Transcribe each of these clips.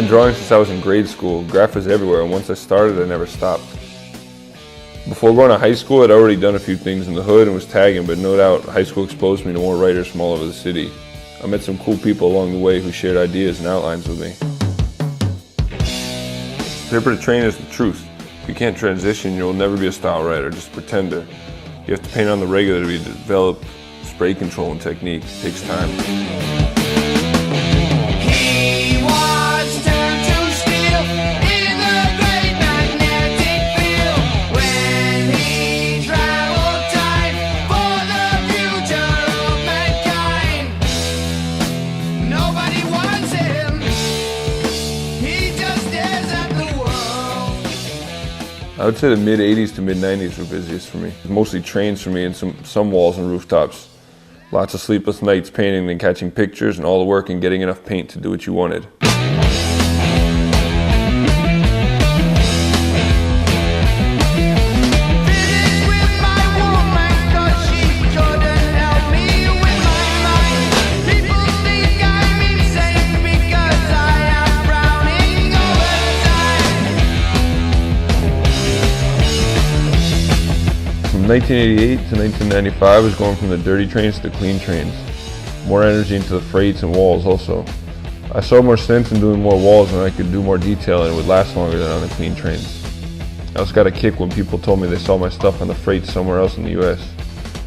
been drawing since I was in grade school. Graph was everywhere, and once I started, I never stopped. Before going to high school, I'd already done a few things in the hood and was tagging, but no doubt high school exposed me to more writers from all over the city. I met some cool people along the way who shared ideas and outlines with me. Paper to train is the truth. If you can't transition, you'll never be a style writer, just a pretender. You have to paint on the regular to develop spray control and technique. It takes time. I would say the mid-'80s to mid-'90s were busiest for me. Mostly trains for me and some walls and rooftops. Lots of sleepless nights painting and catching pictures, and all the work and getting enough paint to do what you wanted. From 1988 to 1995, I was going from the dirty trains to the clean trains. More energy into the freights and walls also. I saw more sense in doing more walls and I could do more detail and it would last longer than on the clean trains. I also got a kick when people told me they saw my stuff on the freights somewhere else in the US.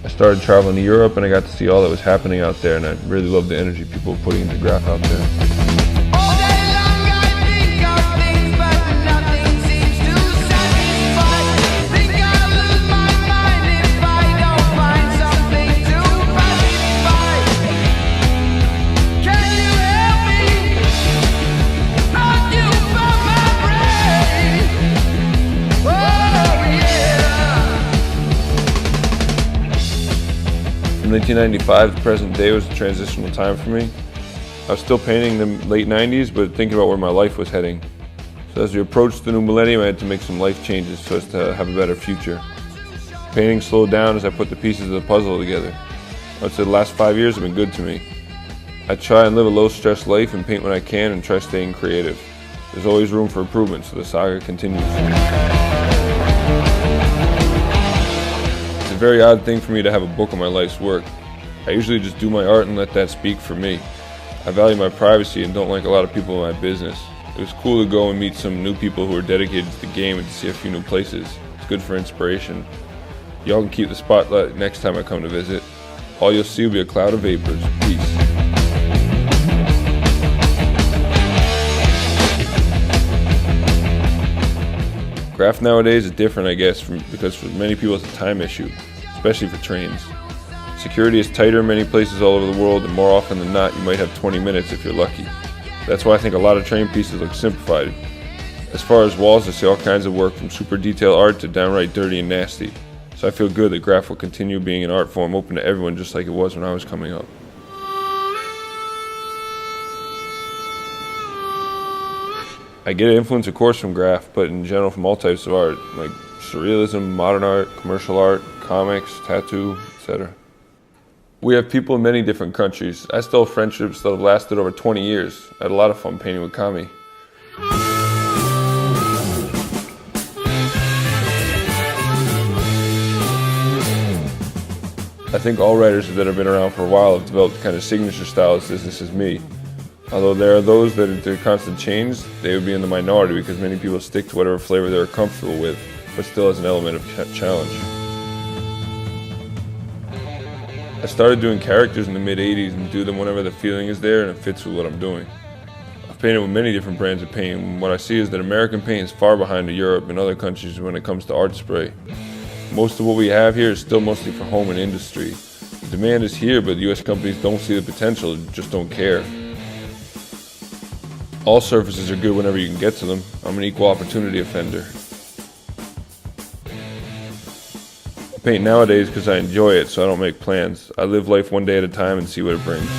I started traveling to Europe and I got to see all that was happening out there, and I really loved the energy people were putting into graph out there. From 1995 to present day was a transitional time for me. I was still painting the late 90s, but thinking about where my life was heading. So as we approached the new millennium, I had to make some life changes so as to have a better future. Painting slowed down as I put the pieces of the puzzle together. I would say the last 5 years have been good to me. I try and live a low-stress life and paint when I can and try staying creative. There's always room for improvement, so the saga continues. It's a very odd thing for me to have a book on my life's work. I usually just do my art and let that speak for me. I value my privacy and don't like a lot of people in my business. It was cool to go and meet some new people who are dedicated to the game and to see a few new places. It's good for inspiration. Y'all can keep the spotlight next time I come to visit. All you'll see will be a cloud of vapors. Peace. Graph nowadays is different, I guess, because for many people it's a time issue, especially for trains. Security is tighter in many places all over the world, and more often than not, you might have 20 minutes if you're lucky. That's why I think a lot of train pieces look simplified. As far as walls, I see all kinds of work from super detailed art to downright dirty and nasty. So I feel good that graph will continue being an art form open to everyone just like it was when I was coming up. I get an influence, of course, from graph, but in general from all types of art, like surrealism, modern art, commercial art, comics, tattoo, etc. We have people in many different countries. I still have friendships that have lasted over 20 years. I had a lot of fun painting with Kami. I think all writers that have been around for a while have developed kind of signature styles as this is me. Although there are those that into constant change, they would be in the minority because many people stick to whatever flavor they're comfortable with, but still has an element of challenge. I started doing characters in the mid-'80s and do them whenever the feeling is there and it fits with what I'm doing. I've painted with many different brands of paint, and what I see is that American paint is far behind Europe and other countries when it comes to art spray. Most of what we have here is still mostly for home and industry. The demand is here, but US companies don't see the potential, just don't care. All surfaces are good whenever you can get to them. I'm an equal opportunity offender. I paint nowadays because I enjoy it, so I don't make plans. I live life one day at a time and see what it brings.